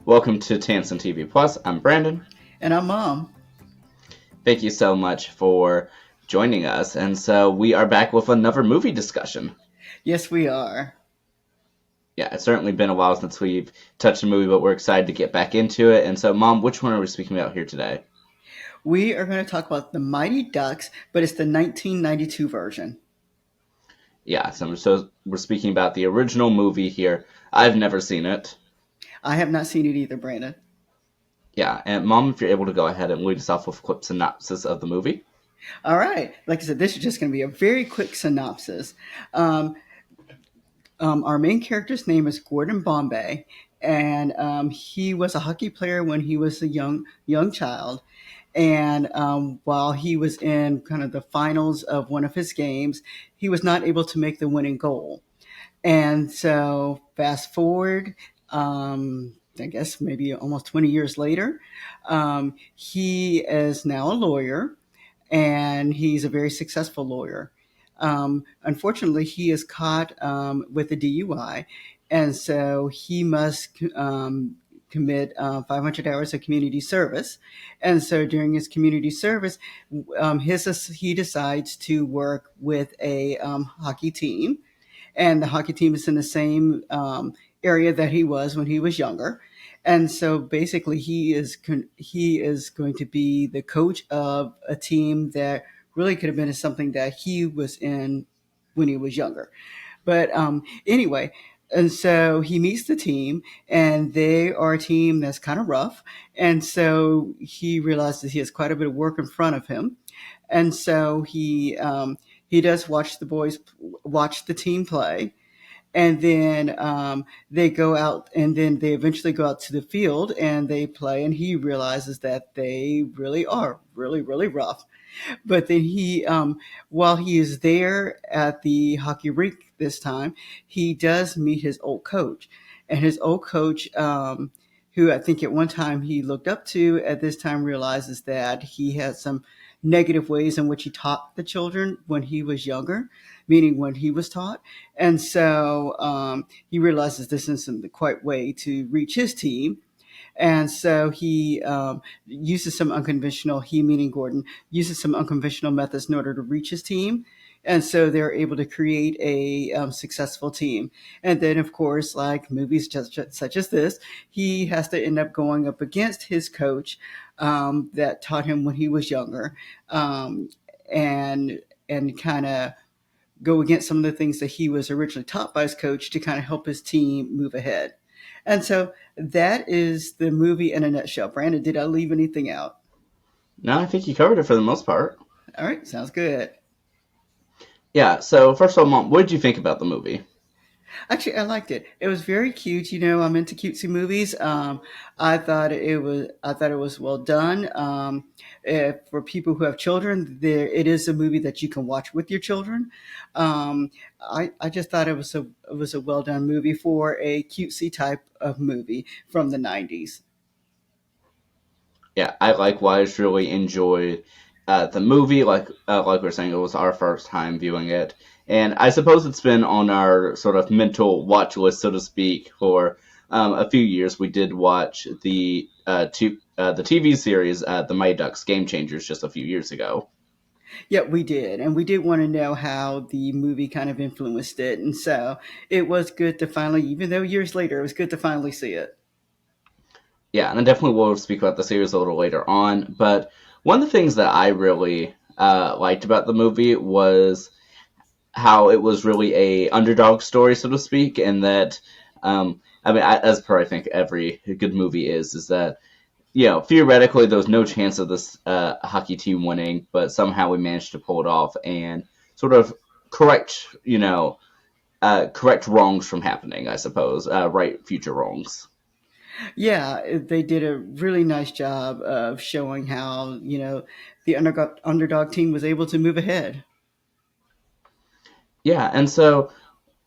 Welcome to Tansson TV Plus. I'm Brandon. And I'm Mom. Thank you so much for joining us. And so we are back with another movie discussion. Yes, we are. Yeah, it's certainly been a while since we've touched a movie, but we're excited to get back into it. And so, Mom, which one are we speaking about here today? We are going to talk about The Mighty Ducks, but it's the 1992 version. Yeah, so we're speaking about the original movie here. I've never seen it. I have not seen it either, Brandon. Yeah, and Mom, if you're able to go ahead and lead us off with a quick synopsis of the movie. All right. Like I said, this is just going to be a very quick synopsis. Our main character's name is Gordon Bombay, and he was a hockey player when he was a young child. And while he was in kind of the finals of one of his games, he was not able to make the winning goal. And so, fast forward, I guess maybe almost 20 years later, he is now a lawyer, and he's a very successful lawyer. Unfortunately, he is caught with a DUI, and so he must commit 500 hours of community service. And so during his community service, he decides to work with a hockey team, and the hockey team is in the same area that he was when he was younger. And so basically, he is going to be the coach of a team that really could have been something that he was in when he was younger. But anyway, and so he meets the team, and they are a team that's kind of rough. And so he realizes he has quite a bit of work in front of him. And so he does watch the team play, and then they go out, and then they eventually go out to the field and they play, and he realizes that they really are really rough. But then while he is there at the hockey rink this time, he does meet his old coach, and his old coach, who I think at one time he looked up to, at this time realizes that he had some negative ways in which he taught the children when he was younger, meaning when he was taught. And so he realizes this isn't the quite way to reach his team. And so he uses some unconventional, he meaning Gordon, uses some unconventional methods in order to reach his team. And so they're able to create a successful team. And then, of course, like movies such as this, he has to end up going up against his coach that taught him when he was younger, and kind of go against some of the things that he was originally taught by his coach to kind of help his team move ahead. And so that is the movie in a nutshell. Brandon, did I leave anything out? No, I think you covered it for the most part. All right, sounds good. Yeah, so first of all, Mom, what did you think about the movie? Actually, I liked it. It was very cute. You know, I'm into cutesy movies. I thought it was well done. For people who have children, it is a movie that you can watch with your children. I just thought it was a well done movie for a cutesy type of movie from the 90s. Yeah, I likewise really enjoyed the movie. Like we are saying, it was our first time viewing it, and I suppose it's been on our sort of mental watch list, so to speak, for a few years. We did watch the TV series, The Mighty Ducks Game Changers, just a few years ago. Yeah, we did. And we did want to know how the movie kind of influenced it. And so it was good to finally, even though years later, it was good to finally see it. Yeah, and I definitely will speak about the series a little later on. But one of the things that I really liked about the movie was how it was really a underdog story, so to speak, and that as per I think every good movie is that theoretically there was no chance of this hockey team winning, but somehow we managed to pull it off and sort of correct wrongs from happening, I suppose, right future wrongs. Yeah, they did a really nice job of showing how, the underdog team was able to move ahead. Yeah, and so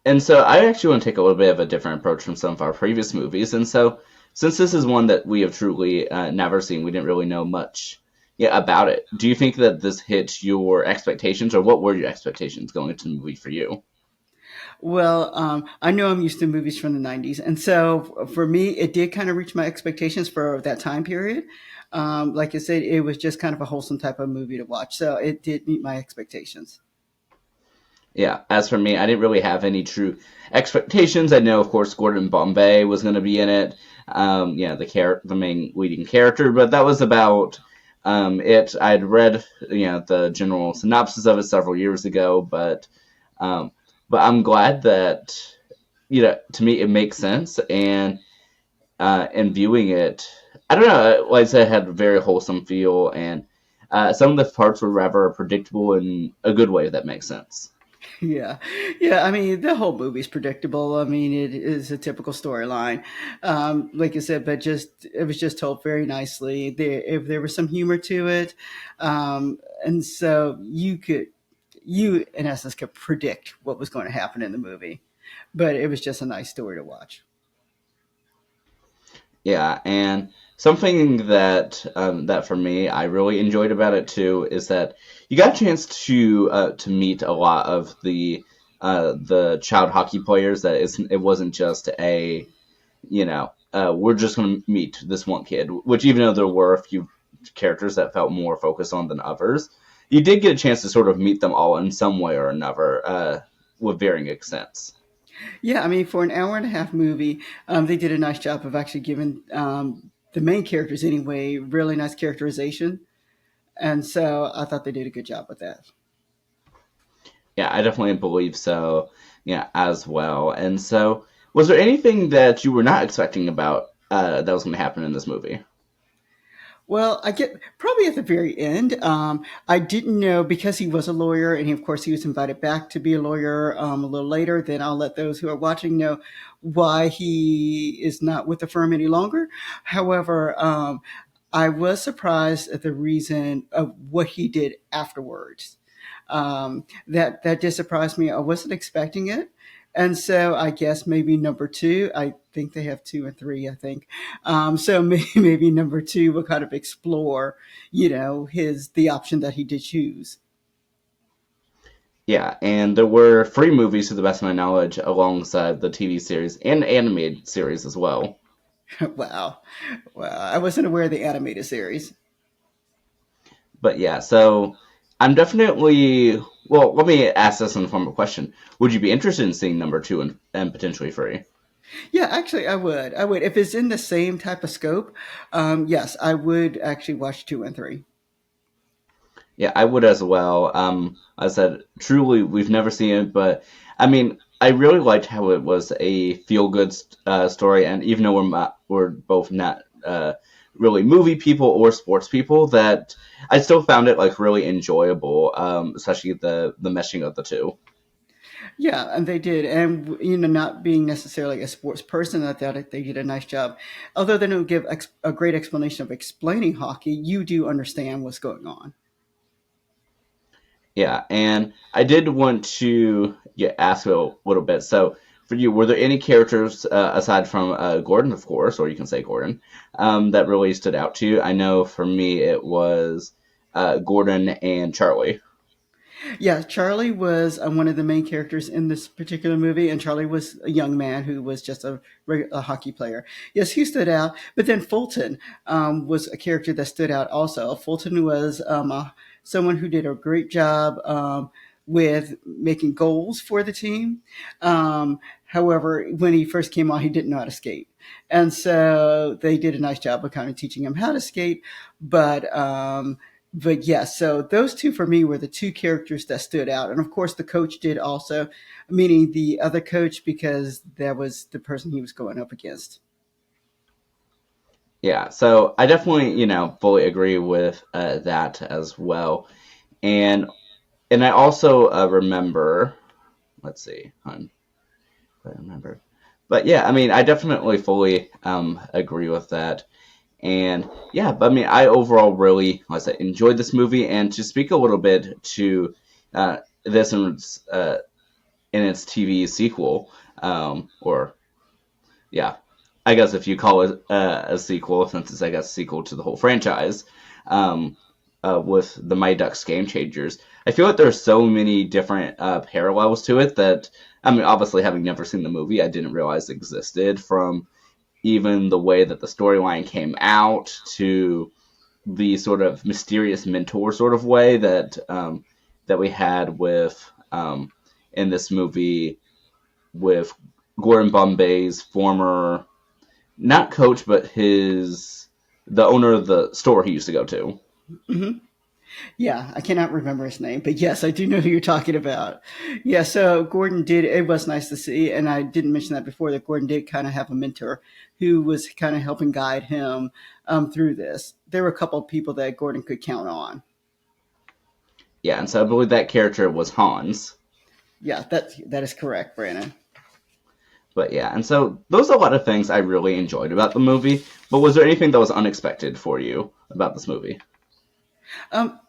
I actually want to take a little bit of a different approach from some of our previous movies. And so, since this is one that we have truly never seen, we didn't really know much about it. Do you think that this hit your expectations, or what were your expectations going into the movie for you? Well, I know I'm used to movies from the 90s. And so for me, it did kind of reach my expectations for that time period. Like I said, it was just kind of a wholesome type of movie to watch. So it did meet my expectations. Yeah, as for me, I didn't really have any true expectations. I know, of course, Gordon Bombay was going to be in it. Yeah, the main leading character, but that was about it. I had read, the general synopsis of it several years ago, um, but I'm glad that to me it makes sense, and viewing it, I don't know. Like I said, it had a very wholesome feel, and some of the parts were rather predictable in a good way. If that makes sense. Yeah, yeah. I mean, the whole movie's predictable. I mean, it is a typical storyline, like I said, but just it was just told very nicely. If there was some humor to it, and so you in essence could predict what was going to happen in the movie. But it was just a nice story to watch. Yeah, and something that for me I really enjoyed about it too is that you got a chance to meet a lot of the child hockey players. It wasn't just we're just going to meet this one kid. Which, even though there were a few characters that felt more focused on than others, you did get a chance to sort of meet them all in some way or another, with varying extents. Yeah, I mean, for an hour and a half movie, they did a nice job of actually giving the main characters, anyway, really nice characterization. And so I thought they did a good job with that. Yeah, I definitely believe so. Yeah, as well. And so, was there anything that you were not expecting about that was going to happen in this movie? Well, I get probably at the very end. I didn't know because he was a lawyer, and of course he was invited back to be a lawyer a little later. Then I'll let those who are watching know why he is not with the firm any longer. However, I was surprised at the reason of what he did afterwards. That did surprise me. I wasn't expecting it. And so I guess maybe number two, I think they have two and three, I think. So maybe number two will kind of explore, the option that he did choose. Yeah, and there were three movies, to the best of my knowledge, alongside the TV series and animated series as well. Wow. Wow. I wasn't aware of the animated series. But yeah, so I'm definitely. Well, let me ask this in the form of a question. Would you be interested in seeing number two and potentially three? Yeah, actually, I would. I would. If it's in the same type of scope, yes, I would actually watch two and three. Yeah, I would as well. I said, truly, we've never seen it, but I mean, I really liked how it was a feel-good story, and even though we're both not really movie people or sports people, that I still found it like really enjoyable, especially the meshing of the two. Yeah, and they did. And, not being necessarily a sports person, I thought they did a nice job. Although they don't give a great explanation of explaining hockey, you do understand what's going on. Yeah, and I did want to ask a little bit. So, for you, were there any characters aside from Gordon, of course, or you can say Gordon, that really stood out to you? I know for me it was Gordon and Charlie. Yeah, Charlie was one of the main characters in this particular movie, and Charlie was a young man who was just a hockey player. Yes, he stood out. But then Fulton was a character that stood out also. Fulton was someone who did a great job with making goals for the team. However, when he first came on, he didn't know how to skate. And so they did a nice job of kind of teaching him how to skate. But but yes, so those two for me were the two characters that stood out, and of course the coach did also, meaning the other coach because that was the person he was going up against. Yeah, so I definitely, fully agree with that as well. And I also remember, let's see, I remember. But yeah, I mean, I definitely fully agree with that. And yeah, but I mean, I overall really, like I said, enjoyed this movie. And to speak a little bit to this in its TV sequel, or yeah, I guess if you call it a sequel, since it's I guess a sequel to the whole franchise. Um, with the Mighty Ducks Game Changers. I feel like there's so many different parallels to it that I mean, obviously, having never seen the movie, I didn't realize existed. From even the way that the storyline came out to the sort of mysterious mentor sort of way that we had with in this movie with Gordon Bombay's former not coach but his the owner of the store he used to go to. Hmm. Yeah, I cannot remember his name, but yes, I do know who you're talking about. Yeah, so Gordon did, it was nice to see, and I didn't mention that before, that Gordon did kind of have a mentor who was kind of helping guide him through this. There were a couple of people that Gordon could count on. Yeah, and so I believe that character was Hans. Yeah, that is correct, Brandon. But yeah, and so those are a lot of things I really enjoyed about the movie. But was there anything that was unexpected for you about this movie? Um,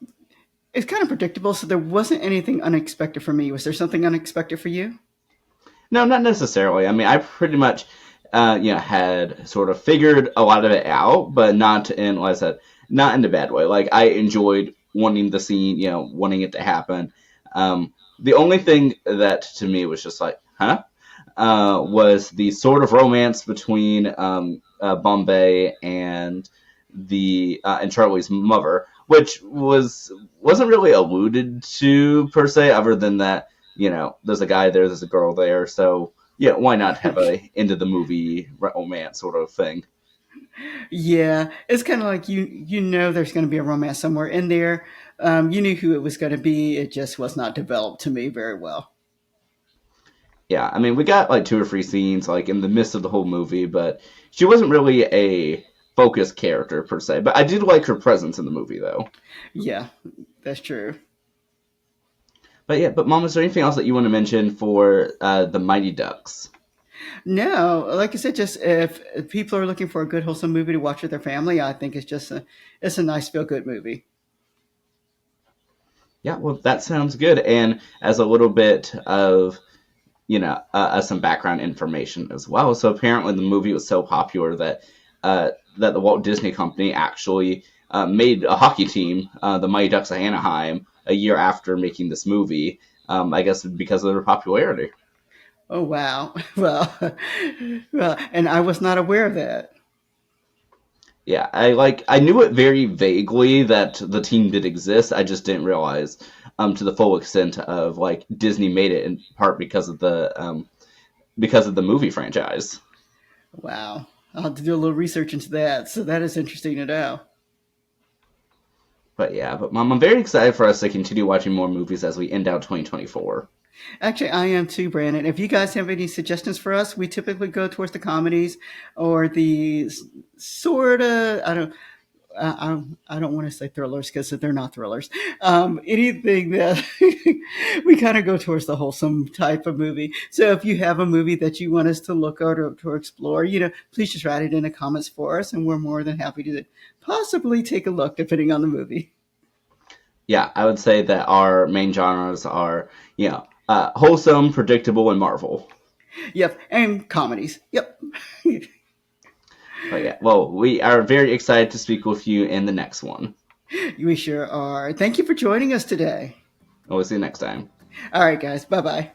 it's kind of predictable, so there wasn't anything unexpected for me. Was there something unexpected for you? No, not necessarily. I mean, I pretty much, had sort of figured a lot of it out, but not in, like I said, not in a bad way. Like I enjoyed wanting the scene, wanting it to happen. The only thing that to me was just like, huh, was the sort of romance between Bombay and Charlie's mother, which wasn't really alluded to per se, other than that there's a guy there, there's a girl there, so yeah, why not have a end of the movie romance sort of thing? Yeah, it's kind of like you know there's going to be a romance somewhere in there. You knew who it was going to be. It just was not developed to me very well. Yeah, I mean, we got like two or three scenes like in the midst of the whole movie, but she wasn't really a focused character per se. But I did like her presence in the movie though. Yeah, that's true. But yeah, but Mom, is there anything else that you want to mention for the Mighty Ducks? No, like I said, just if people are looking for a good wholesome movie to watch with their family, I think it's a nice feel good movie. Yeah, well, that sounds good. And as a little bit of some background information as well. So apparently, the movie was so popular that the Walt Disney Company actually made a hockey team, the Mighty Ducks of Anaheim, a year after making this movie. I guess because of their popularity. Oh wow, well, well, and I was not aware of that. Yeah, I knew it very vaguely that the team did exist. I just didn't realize to the full extent of like Disney made it in part because of the movie franchise. Wow, I'll have to do a little research into that. So that is interesting to know. But yeah, but Mom, I'm very excited for us to continue watching more movies as we end out 2024. Actually, I am too, Brandon. If you guys have any suggestions for us, we typically go towards the comedies or the sort of I don't want to say thrillers because they're not thrillers. Anything that we kind of go towards the wholesome type of movie. So if you have a movie that you want us to look at or to explore, please just write it in the comments for us, and we're more than happy to possibly take a look depending on the movie. Yeah, I would say that our main genres are, wholesome, predictable, and Marvel. Yep, and comedies. Yep. But yeah, well, we are very excited to speak with you in the next one. We sure are. Thank you for joining us today. We'll see you next time. All right, guys. Bye bye.